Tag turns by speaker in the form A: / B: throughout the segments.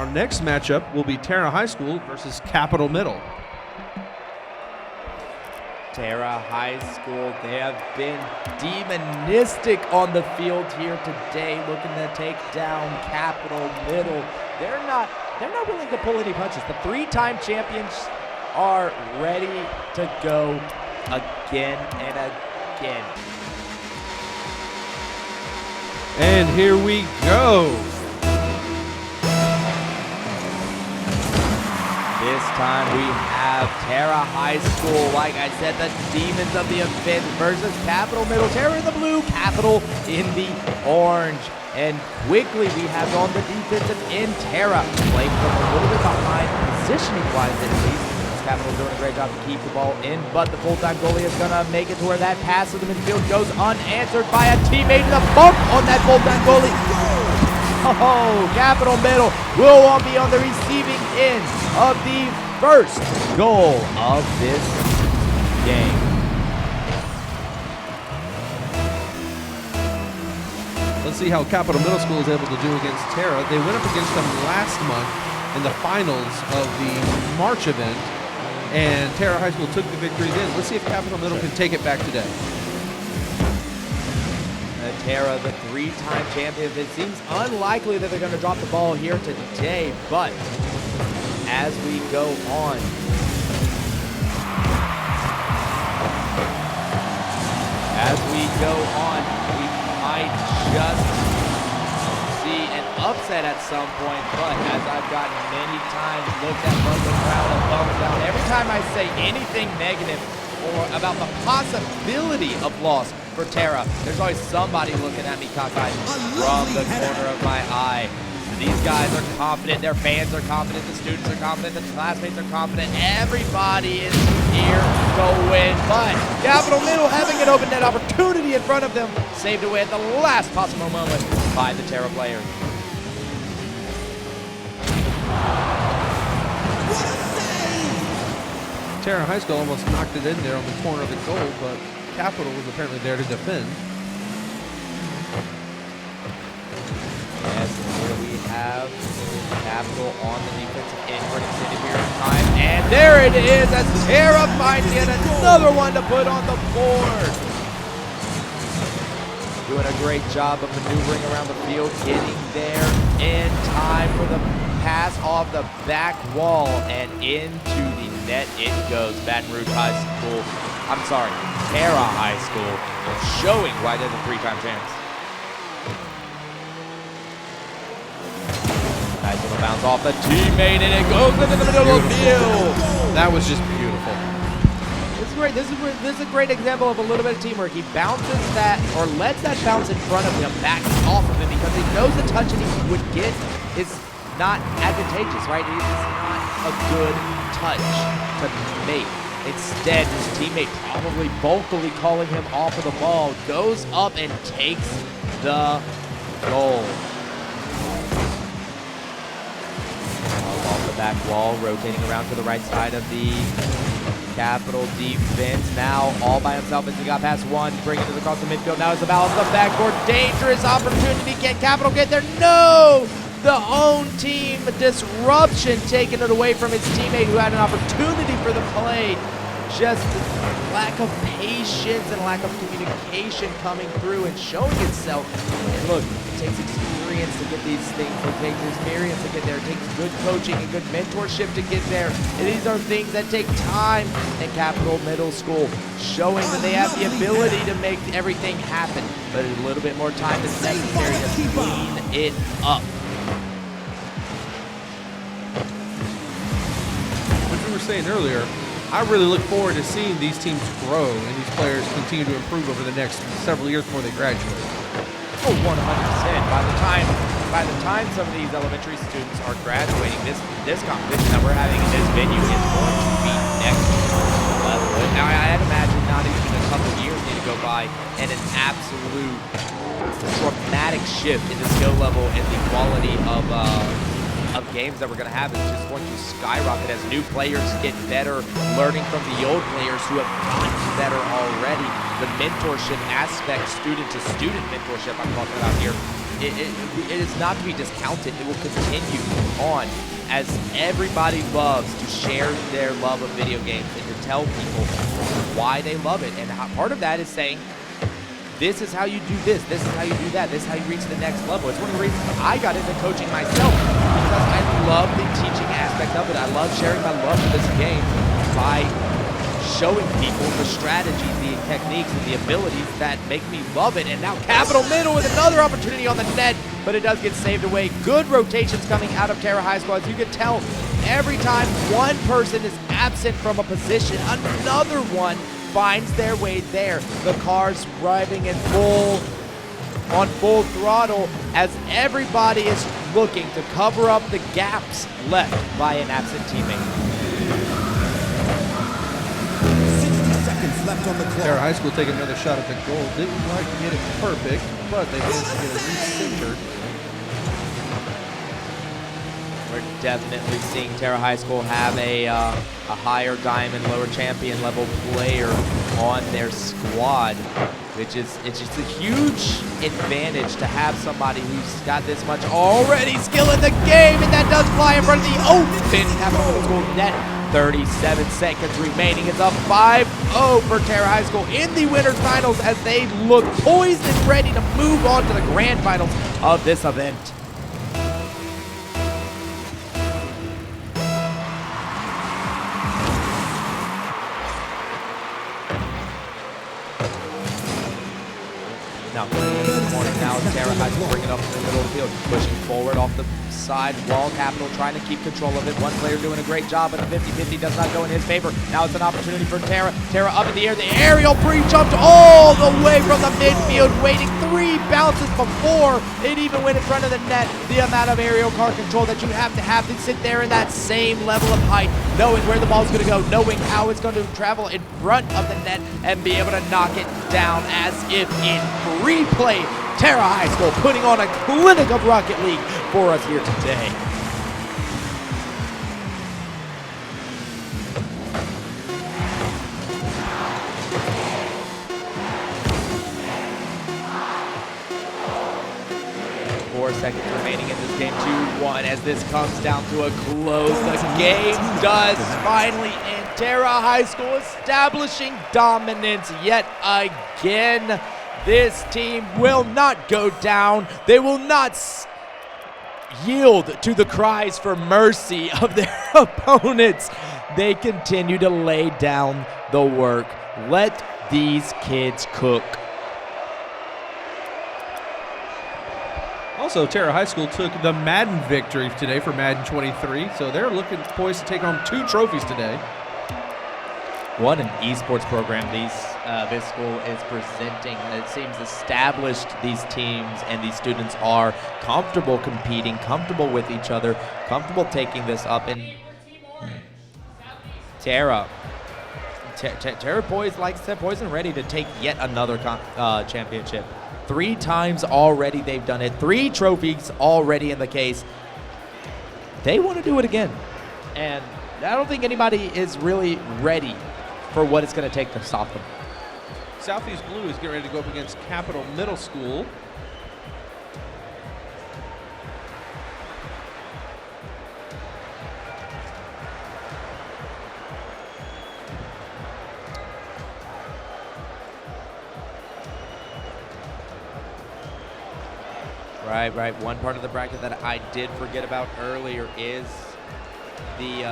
A: Our next matchup will be Tara High School versus Capital Middle.
B: Tara High School, they have been demonistic on the field here today, looking to take down Capital Middle. They're not willing to pull any punches. The three-time champions are ready to go again and again.
A: And here we go.
B: This time we have Tara High School, like I said, the demons of the event versus Capital Middle. Tara in the blue, Capital in the orange. And quickly we have on the defensive end Tara, playing from a little bit behind, positioning-wise at least. Capital doing a great job to keep the ball in, but the full-time goalie is gonna make it to where that pass to the midfield goes unanswered by a teammate, and a bump on that full-time goalie. Oh, Capital Middle will be on the receiving end of the first goal of this game.
A: Let's see how Capital Middle School is able to do against Tara. They went up against them last month in the finals of the March event, and Tara High School took the victory then. Let's see if Capital Middle can take it back today.
B: Tara, the three-time champion. It seems unlikely that they're going to drop the ball here today, but as we go on, we might just see an upset at some point, but as I've gotten many times looked at from the crowd and thumbs down, every time I say anything negative or about the possibility of loss for Tara, there's always somebody looking at me cockeyed from the corner of my eye. These guys are confident, their fans are confident, the students are confident, the classmates are confident, everybody is here to win, but Capital Middle having an open net opportunity in front of them, saved away at the last possible moment by the Tara player.
A: Tara High School almost knocked it in there on the corner of the goal, but Capital was apparently there to defend.
B: Yes, here we have Capital on the defensive end for an extended period of time. And there it is as Tara finds yet another one to put on the board. Doing a great job of maneuvering around the field, getting there in time for the pass off the back wall and into the net it goes. Baton Rouge High School, I'm sorry, Tara High School, showing why they're the three-time champs. Nice little bounce off the teammate, and it goes into the middle of the field.
A: That was just beautiful.
B: This is great. This is a great example of a little bit of teamwork. He bounces that, or lets that bounce in front of him, backing off of him, because he knows the touch that he would get is not advantageous, right? It's not a good touch to make. Instead, his teammate, probably vocally calling him off of the ball, goes up and takes the goal. Off the back wall, rotating around to the right side of the Capital defense. Now all by himself as he got past one, bringing it across the midfield. Now it's the balance of the backboard. Dangerous opportunity. Can Capital get there? No! The own team disruption, taking it away from his teammate who had an opportunity for the play. Just lack of patience and lack of communication coming through and showing itself. And look, it takes experience to get these things. It takes experience to get there. It takes good coaching and good mentorship to get there. And these are things that take time. And Capital Middle School showing that they have the ability to make everything happen. But a little bit more time is necessary to clean it up.
A: What you were saying earlier, I really look forward to seeing these teams grow and these players continue to improve over the next several years before they graduate.
B: Oh, 100%. By the time some of these elementary students are graduating, this competition that we're having in this venue is going to be next level. Now, I'd imagine not even a couple of years need to go by and an absolute dramatic shift in the skill level and the quality of games that we're going to have is just going to skyrocket as new players get better, learning from the old players who have gotten better already. The mentorship aspect, student-to-student mentorship I'm talking about here, it is not to be discounted. It will continue on as everybody loves to share their love of video games and to tell people why they love it. And part of that is saying, this is how you do this is how you do that, this is how you reach the next level. It's one of the reasons I got into coaching myself, because I love the teaching aspect of it. I love sharing my love for this game by showing people the strategies, the techniques, and the abilities that make me love it. And now Capital Middle with another opportunity on the net, but it does get saved away. Good rotations coming out of Terra High School. As you can tell, every time one person is absent from a position, another one finds their way there. The car's driving on full throttle as everybody is looking to cover up the gaps left by an absent teammate.
C: 60 seconds left on the clock.
A: Terra High School taking another shot at the goal. Didn't quite get it perfect, but they managed to get it re-centered.
B: We're definitely seeing Terra High School have a higher diamond, lower champion level player on their squad, which is, it's just a huge advantage to have somebody who's got this much already skill in the game, and that does fly in front of the open Capital Middle School net. 37 seconds remaining. It's a 5-0 for Terra High School in the winners finals as they look poised and ready to move on to the grand finals of this event. Now, Terra High School bringing it up in the middle of the field, pushing forward off the side wall. Capital trying to keep control of it. One player doing a great job, but a 50-50 does not go in his favor. Now it's an opportunity for Terra. Terra up in the air. The aerial pre-jumped all the way from the midfield, waiting 3 bounces before it even went in front of the net. The amount of aerial car control that you have to sit there in that same level of height, knowing where the ball's going to go, knowing how it's going to travel in front of the net, and be able to knock it down as if in replay. Terra High School putting on a clinic of Rocket League for us here today. Four seconds remaining in this game, 2-1 as this comes down to a close. The game does finally end. Terra High School establishing dominance yet again. This team will not go down. They will not yield to the cries for mercy of their opponents. They continue to lay down the work. Let these kids cook.
A: Also, Terra High School took the Madden victory today for Madden 23, so they're looking poised to take home 2 trophies today.
B: What an esports program this school is presenting. It seems established these teams and these students are comfortable competing, comfortable with each other, comfortable taking this up. And Terra poised, like I said, poised and ready to take yet another championship. 3 times already they've done it. 3 trophies already in the case. They want to do it again. And I don't think anybody is really ready for what it's going to take to stop them.
A: Southeast Blue is getting ready to go up against Capital Middle School.
B: Right. One part of the bracket that I did forget about earlier is the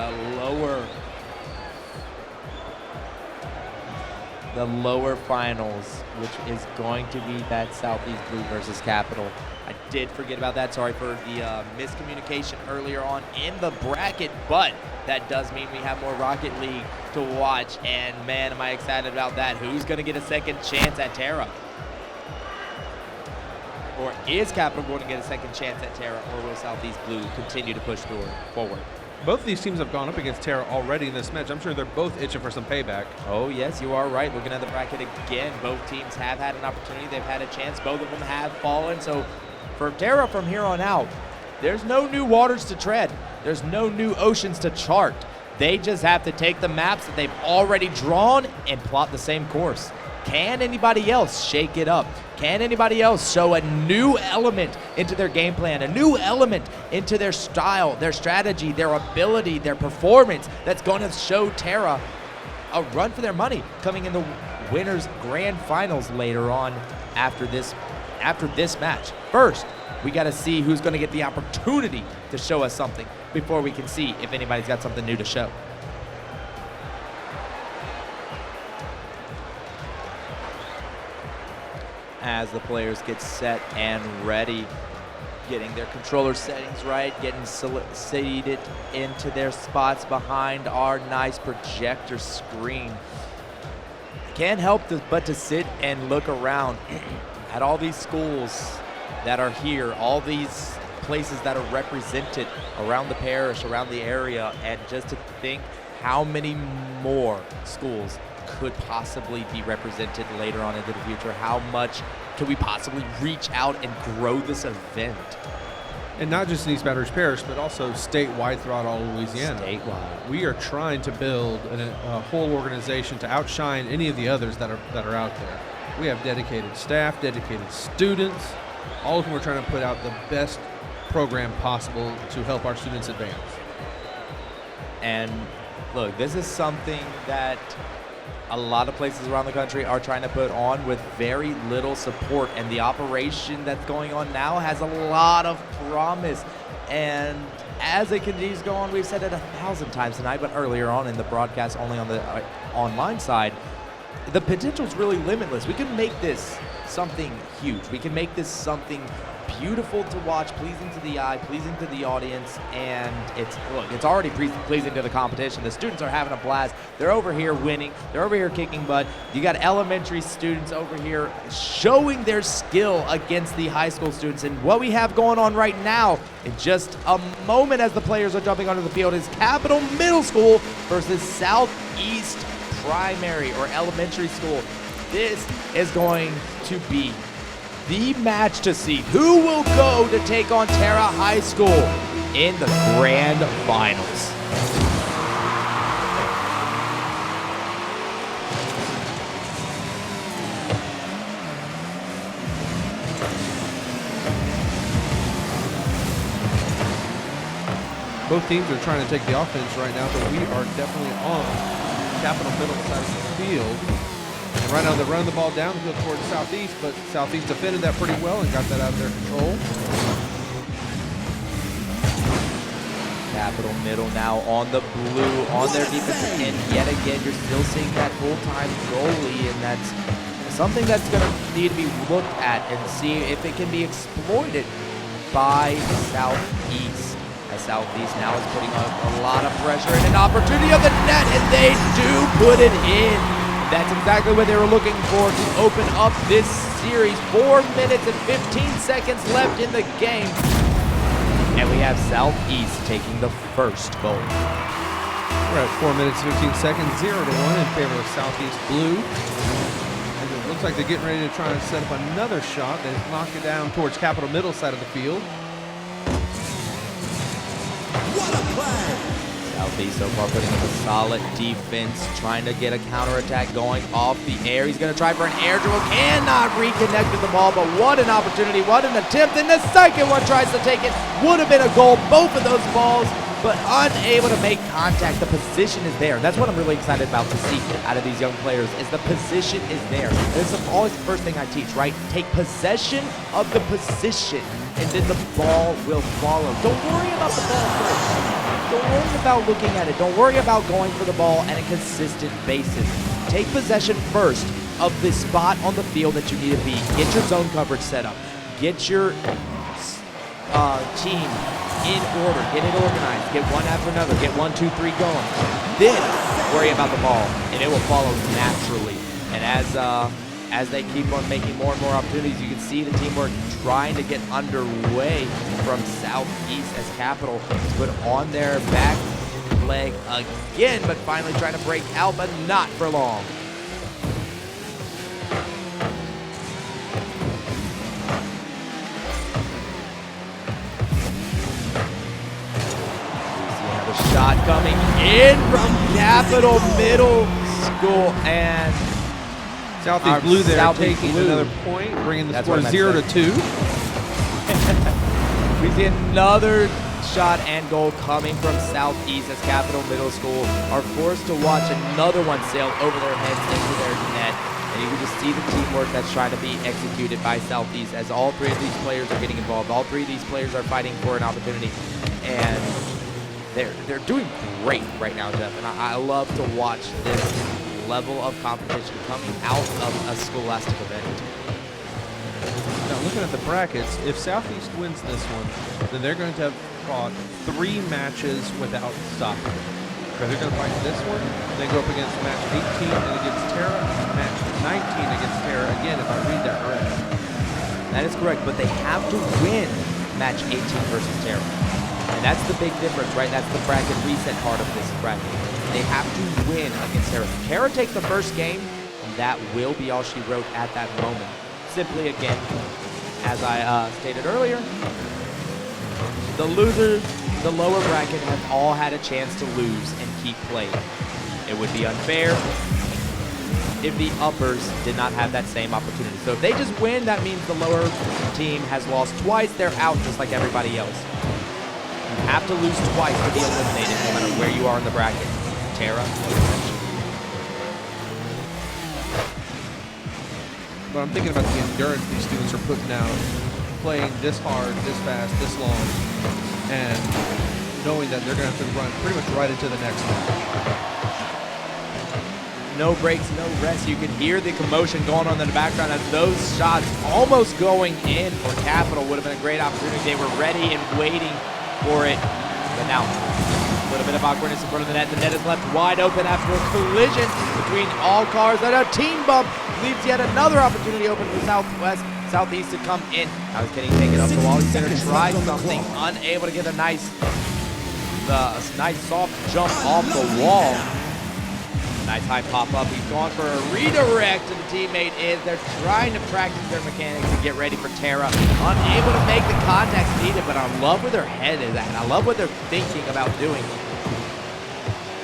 B: lower finals, which is going to be that Southeast Blue versus Capital. I did forget about that. Sorry for the miscommunication earlier on in the bracket, but that does mean we have more Rocket League to watch, and man, am I excited about that. Who's going to get a second chance at Terra? Or is Capital going to get a second chance at Terra, or will Southeast Blue continue to push forward?
A: Both of these teams have gone up against Terra already in this match. I'm sure they're both itching for some payback.
B: Oh, yes, you are right. Looking at the bracket again, both teams have had an opportunity. They've had a chance. Both of them have fallen. So for Terra from here on out, there's no new waters to tread. There's no new oceans to chart. They just have to take the maps that they've already drawn and plot the same course. Can anybody else shake it up? Can anybody else show a new element into their game plan, a new element into their style, their strategy, their ability, their performance that's going to show Terra a run for their money coming in the winners grand finals later on after this match. First, we got to see who's going to get the opportunity to show us something before we can see if anybody's got something new to show. As the players get set and ready, getting their controller settings right, getting seated into their spots behind our nice projector screen. Can't help but to sit and look around at all these schools that are here, all these places that are represented around the parish, around the area, and just to think how many more schools could possibly be represented later on into the future. How much can we possibly reach out and grow this event?
A: And not just in East Baton Rouge Parish, but also statewide throughout all of Louisiana.
B: Statewide.
A: We are trying to build a whole organization to outshine any of the others that are out there. We have dedicated staff, dedicated students, all of whom are trying to put out the best program possible to help our students advance.
B: And look, this is something that a lot of places around the country are trying to put on with very little support, and the operation that's going on now has a lot of promise. And as it continues to go on, we've said it 1,000 times tonight, but earlier on in the broadcast, only on the online side, the potential is really limitless. We can make this something huge. We can make this something beautiful to watch, pleasing to the eye, pleasing to the audience, and it's already pleasing to the competition. The students are having a blast. They're over here winning. They're over here kicking butt. You got elementary students over here showing their skill against the high school students. And what we have going on right now in just a moment as the players are jumping onto the field is Capital Middle School versus Southeast Primary or Elementary School. This is going to be the match to see who will go to take on Terra High School in the grand finals.
A: Both teams are trying to take the offense right now, but we are definitely on Capital Middle side of the field. And right now they're running the ball down the field towards Southeast, but Southeast defended that pretty well and got that out of their control.
B: Capital Middle now on the blue, on their defensive end. Yet again, you're still seeing that full-time goalie, and that's something that's going to need to be looked at and see if it can be exploited by Southeast. As Southeast now is putting a lot of pressure and an opportunity on the net, and they do put it in. That's exactly what they were looking for to open up this series. 4 minutes and 15 seconds left in the game. And we have Southeast taking the first goal.
A: We're at 4 minutes, 15 seconds, 0-1 in favor of Southeast Blue. And it looks like they're getting ready to try and set up another shot. They knock it down towards Capital Middle side of the field.
C: What a play!
B: Southeast so far putting up a solid defense, trying to get a counterattack going off the air. He's going to try for an air dribble, cannot reconnect with the ball, but what an opportunity, what an attempt, and the second one tries to take it. Would have been a goal, both of those balls, but unable to make contact. The position is there. That's what I'm really excited about to see out of these young players, is the position is there. This is always the first thing I teach, right? Take possession of the position, and then the ball will follow. Don't worry about the ball first. Don't worry about looking at it. Don't worry about going for the ball on a consistent basis. Take possession first of the spot on the field that you need to be. Get your zone coverage set up. Get your team in order. Get it organized. Get one after another. Get 1, 2, 3 going. Then worry about the ball, and it will follow naturally. And as they keep on making more and more opportunities, you can see the teamwork trying to get underway from Southeast as Capital put on their back leg again, but finally trying to break out, but not for long. We have a shot coming in from Capital Middle School, and
A: Southeast Blue there
B: Southeast
A: taking
B: Blue.
A: another point, bringing the
B: That's
A: score
B: what I meant
A: 0-2.
B: We see another shot and goal coming from Southeast as Capital Middle School are forced to watch another one sail over their heads into their net. And you can just see the teamwork that's trying to be executed by Southeast as all three of these players are getting involved. All three of these players are fighting for an opportunity. And they're doing great right now, Jeff. And I love to watch this level of competition coming out of a scholastic event.
A: Now, looking at the brackets, if Southeast wins this one, then they're going to have fought 3 matches without stopping. Because they're going to fight this one, then go up against match 18 and against Terra, match 19 against Terra. Again, if I read that right.
B: That is correct, but they have to win match 18 versus Terra. And that's the big difference, right? That's the bracket reset part of this bracket. They have to win against Terra. If Terra takes the first game, that will be all she wrote at that moment. Simply, again, as I stated earlier, the losers, the lower bracket, have all had a chance to lose and keep playing. It would be unfair if the uppers did not have that same opportunity. So if they just win, that means the lower team has lost twice. They're out just like everybody else. You have to lose twice to be eliminated, no matter where you are in the bracket. Terra.
A: But I'm thinking about the endurance these students are putting out, playing this hard, this fast, this long, and knowing that they're going to have to run pretty much right into the next match.
B: No breaks, no rest. You can hear the commotion going on in the background as those shots almost going in for Capital would have been a great opportunity. They were ready and waiting for it. But now, a little bit of awkwardness in front of the net. The net is left wide open after a collision between all cars. And a team bump leaves yet another opportunity open for Southeast to come in. I was getting taken up the wall. He's going to try something. Unable to get a nice soft jump off the wall. Nice high pop-up. He's going for a redirect to the teammate. They're trying to practice their mechanics and get ready for Terra. Unable to make the contacts needed, but I love where their head is at. I love what they're thinking about doing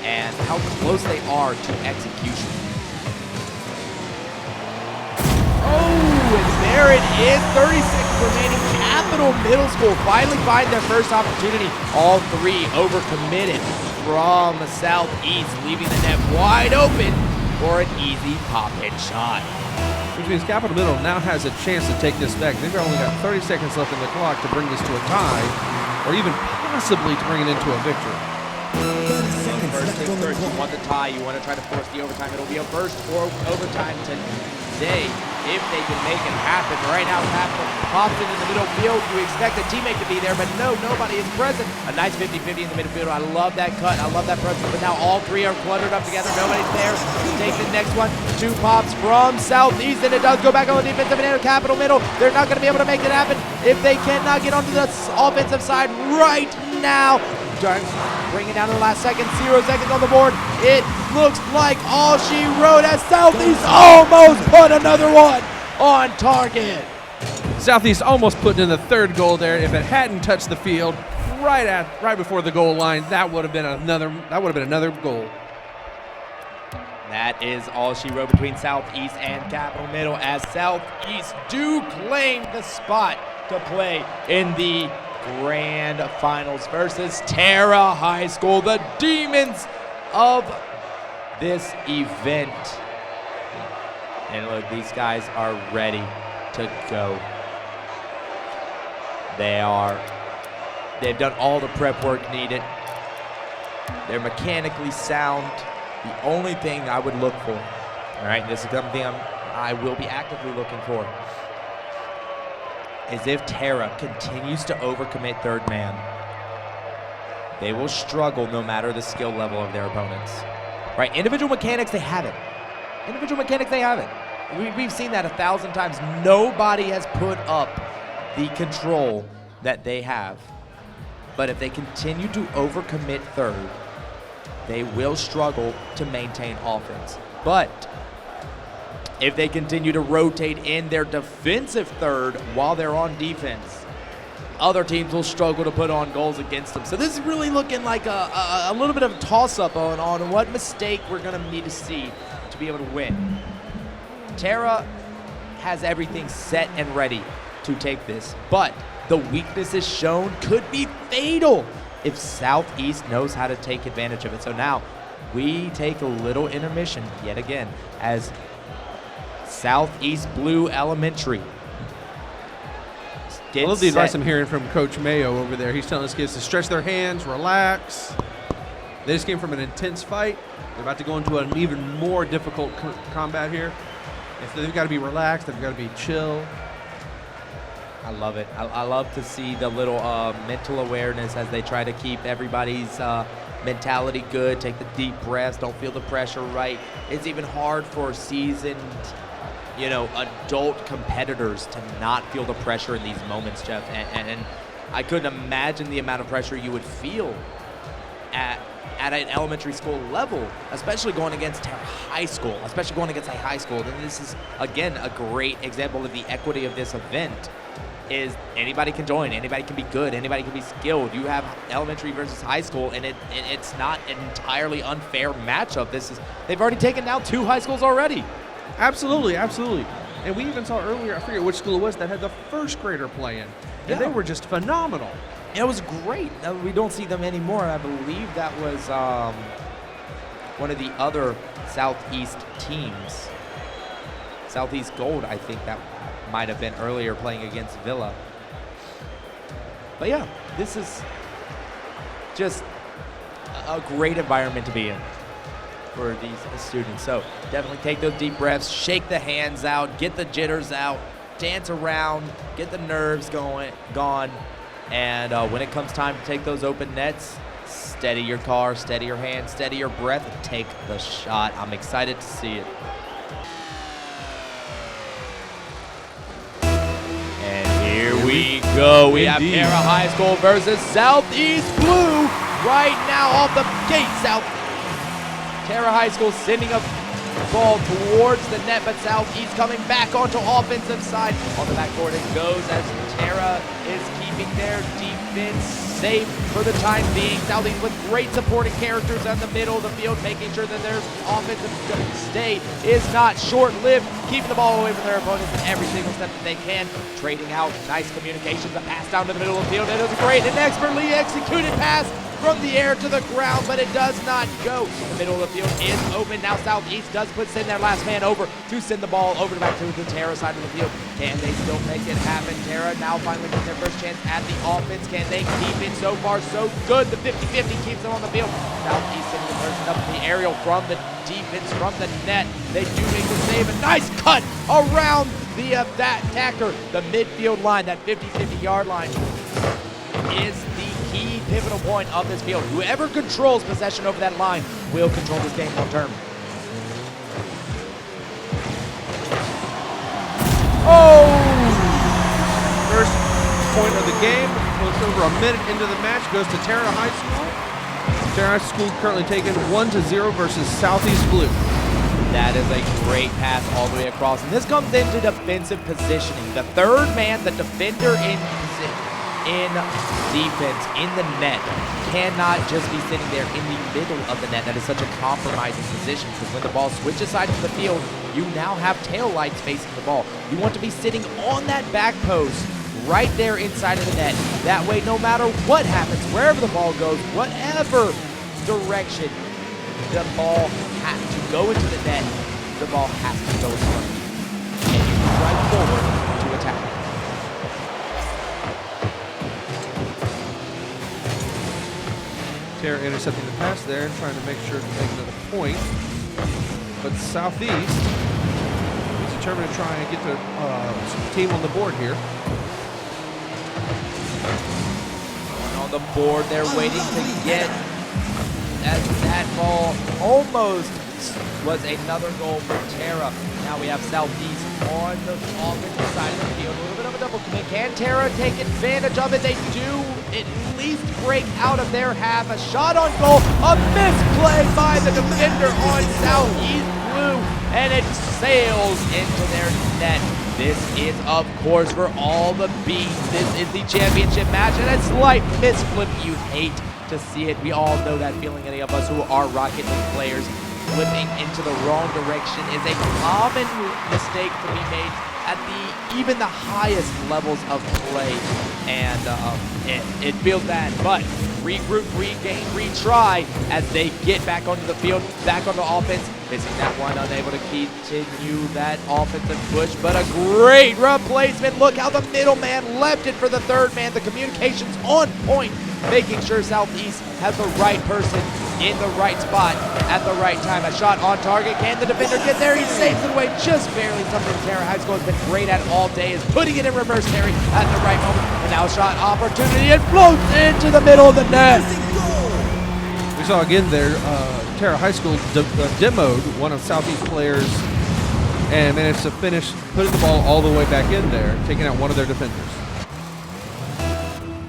B: and how close they are to execution. Oh, and there it is. 36 remaining. Capital Middle School finally find their first opportunity. All three overcommitted from Southeast, leaving the net wide open for an easy pop-in shot.
A: Which means Capital Middle now has a chance to take this back. They've only got 30 seconds left in the clock to bring this to a tie, or even possibly to bring it into a victory.
B: First things first, you want the tie, you want to try to force the overtime. It'll be a first for overtime today if they can make it happen. Right now, Capital pops it in the middle field. You expect a teammate to be there, but no, nobody is present. A nice 50-50 in the midfield. I love that cut. I love that presence, but now all three are cluttered up together. Nobody's there. Take the next one. 2 pops from Southeast, and it does go back on the defensive end of Capital Middle. They're not going to be able to make it happen if they cannot get onto the offensive side right now. Bring it down to the last second. 0 seconds on the board. It looks like all she wrote as Southeast almost put another one on target.
A: Southeast almost putting in the 3rd goal there. If it hadn't touched the field right before the goal line, that would have been another goal.
B: That is all she wrote between Southeast and Capital Middle as Southeast do claim the spot to play in the Grand Finals versus Terra High School, the demons of this event. And look, these guys are ready to go. They've done all the prep work needed. They're mechanically sound. The only thing I would look for, all right, this is something I will be actively looking for, is if Terra continues to overcommit 3rd man, they will struggle no matter the skill level of their opponents. Right, individual mechanics, they have it. Individual mechanics, they have it. We've seen that 1,000 times. Nobody has put up the control that they have. But if they continue to overcommit 3rd, they will struggle to maintain offense. But if they continue to rotate in their defensive 3rd while they're on defense, other teams will struggle to put on goals against them. So this is really looking like a little bit of a toss-up on what mistake we're going to need to see to be able to win. Terra has everything set and ready to take this, but the weaknesses shown could be fatal if Southeast knows how to take advantage of it. So now we take a little intermission yet again as Southeast Blue Elementary
A: I love the advice I'm hearing from Coach Mayo over there. He's telling his kids to stretch their hands, relax. They just came from an intense fight. They're about to go into an even more difficult combat here. If they've got to be relaxed, they've got to be chill.
B: I love it. I love to see the little mental awareness as they try to keep everybody's mentality good, take the deep breaths, don't feel the pressure, right? It's even hard for seasoned, adult competitors to not feel the pressure in these moments, Jeff. And I couldn't imagine the amount of pressure you would feel at an elementary school level, especially going against high school, Then this is, again, a great example of the equity of this event. Is anybody can join, anybody can be good, anybody can be skilled. You have elementary versus high school, and it's not an entirely unfair matchup. They've already taken down 2 high schools already.
A: Absolutely. And we even saw earlier, I forget which school it was, that had the first grader playing. And they were just phenomenal.
B: It was great. We don't see them anymore. I believe that was one of the other Southeast teams. Southeast Gold, I think that might have been earlier, playing against Villa. But yeah, this is just a great environment to be in for these students. So definitely take those deep breaths, shake the hands out, get the jitters out, dance around, get the nerves gone. And when it comes time to take those open nets, steady your car, steady your hands, steady your breath, and take the shot. I'm excited to see it. Here we go. We have Terra High School versus Southeast Blue right now off the gate. Terra High School sending a ball towards the net, but Southeast coming back onto offensive side. On the backboard it goes as Terra is keeping their defense safe for the time being. Southeast with great supporting characters in the middle of the field, making sure that their offensive stay is not short-lived, keeping the ball away from their opponents in every single step that they can, trading out nice communications, a pass down to the middle of the field. It is a great and expertly executed pass from the air to the ground, but it does not go. The middle of the field is open. Now Southeast does send their last man over to send the ball over back to the Terra side of the field. Can they still make it happen? Terra now finally gets their first chance at the offense. Can they keep it? So far, so good. The 50-50 keeps them on the field. Southeast sending the person up in the aerial from the defense, from the net. They do make the save. A nice cut around that attacker. The midfield line, that 50-50 yard line, is the key pivotal point of this field. Whoever controls possession over that line will control this game long term.
A: Oh! First point of the game, close over a minute into the match, goes to Terra High School. Terra High School currently taking 1-0 versus Southeast Blue.
B: That is a great pass all the way across. And this comes into defensive positioning. The third man, the defender in defense, in the net, cannot just be sitting there in the middle of the net. That is such a compromising position, because when the ball switches sides of the field, you now have tail lights facing the ball. You want to be sitting on that back post right there inside of the net. That way, no matter what happens, wherever the ball goes, whatever direction the ball has to go into the net, the ball has to go in front of you. And you move right forward to attack.
A: Terra intercepting the pass there and trying to make sure to make another point. But Southeast is determined to try and get the team on the board here.
B: On the board, they're waiting to get that ball. Almost was another goal for Terra. Now we have Southeast on the offensive side of the field. A little bit of a double commit. Can Terra take advantage of it? They do at least break out of their half. A shot on goal. A misplay by the defender on Southeast Blue. And it sails into their net. This is, of course, for all the bees. This is the championship match. And a slight misflip. You hate to see it. We all know that feeling, any of us who are Rocket League players. flipping into the wrong direction is a common mistake to be made at even the highest levels of play, and it feels bad. But regroup, regain, retry as they get back onto the field, back onto offense. Missing that one, unable to continue that offensive push, but a great replacement. Look how the middleman left it for the third man. The communication's on point, making sure Southeast has the right person in the right spot at the right time. A shot on target. Can the defender get there? He saves it away just barely. Something Terra High School has been great at all day is putting it in reverse, Terry, at the right moment. And now a shot opportunity. It floats into the middle of the net.
A: We saw again there, Terra High School demoed one of Southeast players and managed to finish putting the ball all the way back in there, taking out one of their defenders.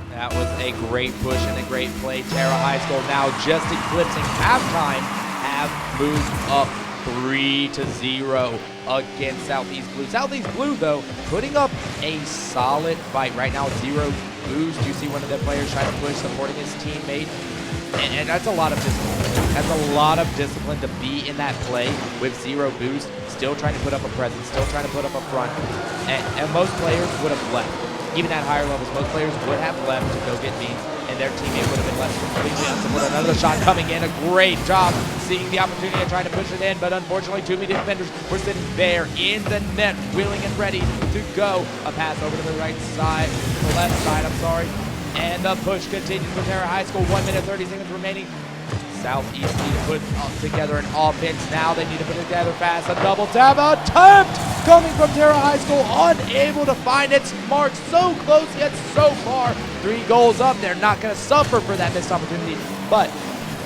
B: That was a great push and a great play. Terra High School now just eclipsing halftime, have moved up 3-0 against Southeast Blue. Southeast Blue, though, putting up a solid fight. Right now, 0 boost. You see one of the players trying to push, supporting his teammate. And that's a lot of discipline. That's a lot of discipline to be in that play with 0 boost, still trying to put up a presence, still trying to put up a front. And most players would have left. Even at higher levels, most players would have left to go get beans, and their teammate would have been left completely unsupported. Another shot coming in. A great job seeing the opportunity and trying to push it in, but unfortunately, too many defenders were sitting there in the net, willing and ready to go. A pass over to the right side, to the left side, I'm sorry. And the push continues for Terra High School. 1 minute, 30 seconds remaining. Southeast need to put together an offense now. They need to put it together fast. A double tap attempt coming from Terra High School. Unable to find its mark. So close yet so far. 3 goals up. They're not going to suffer for that missed opportunity, but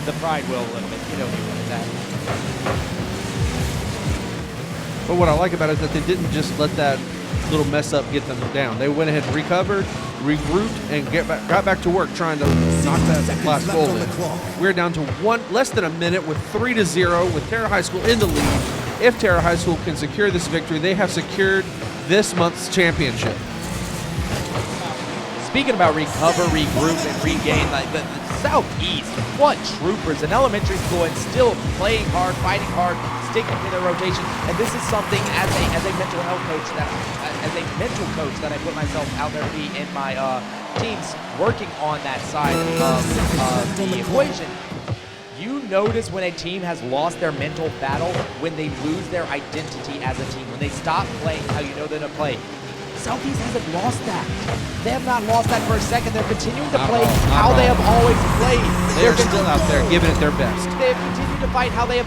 B: the pride will a little bit. You know that.
A: But what I like about it is that they didn't just let that little mess up get them down. They went ahead and recovered, regrouped, and got back to work trying to knock that last goal in. We're down to less than a minute with 3-0 with Terra High School in the lead. If Terra High School can secure this victory, they have secured this month's championship.
B: Speaking about recover, regroup, and regain, like the Southeast, what troopers in elementary school and still playing hard, fighting hard, sticking to their rotation. And this is something as a mental health coach that I put myself out there to be in my teams working on that side of the equation. You notice when a team has lost their mental battle, when they lose their identity as a team, when they stop playing how you know they're going to play. Southeast hasn't lost that. They have not lost that for a second. They're continuing to play how they have always played.
A: They're still out there giving it their best.
B: They have continued to fight how they have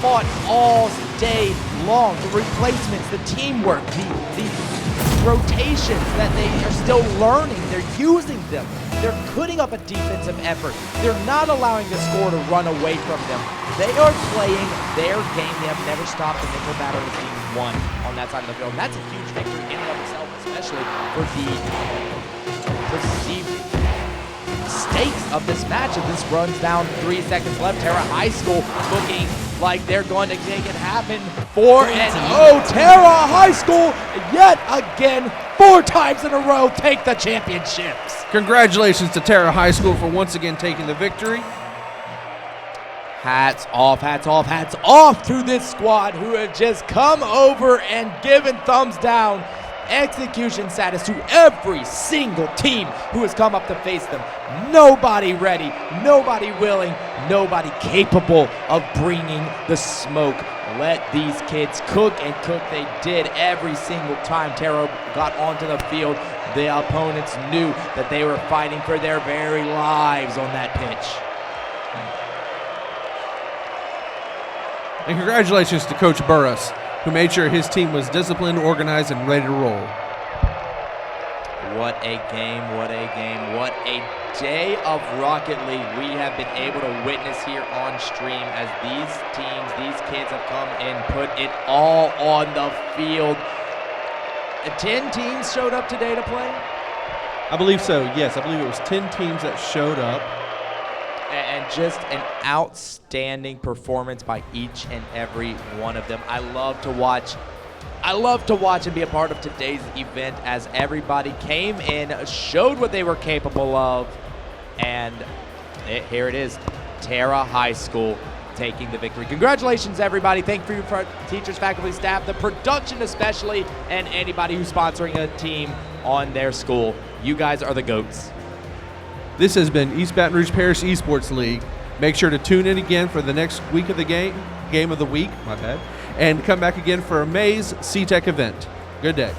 B: fought all day long. The replacements, the teamwork, the rotations that they are still learning. They're using them. They're putting up a defensive effort. They're not allowing the score to run away from them. They are playing their game. They have never stopped. The mental battle is being won on that side of the field. And that's a huge victory in and of itself, especially for the perceived stakes of this match. If this runs down 3 seconds left, Terra High School looking like they're going to make it happen. 4-0, Terra High School yet again, 4 times in a row, take the championships.
A: Congratulations to Terra High School for once again taking the victory.
B: Hats off, hats off, hats off to this squad who have just come over and given thumbs down, execution status to every single team who has come up to face them. Nobody ready, nobody willing, nobody capable of bringing the smoke. Let these kids cook, and cook they did every single time Terra got onto the field. The opponents knew that they were fighting for their very lives on that pitch.
A: And congratulations to Coach Burris, who made sure his team was disciplined, organized, and ready to roll.
B: What a game, what a game, what a day of Rocket League we have been able to witness here on stream as these teams, these kids have come and put it all on the field. 10 teams showed up today to play?
A: I believe so, yes. I believe it was 10 teams that showed up.
B: And just an outstanding performance by each and every one of them. I love to watch and be a part of today's event as everybody came in, showed what they were capable of, and here it is. Terra High School taking the victory. Congratulations, everybody. Thank you for your teachers, faculty, staff, the production especially, and anybody who's sponsoring a team on their school. You guys are the GOATs.
A: This has been East Baton Rouge Parish Esports League. Make sure to tune in again for the next week of the game of the week, my bad, and come back again for May's CTEC event. Good day.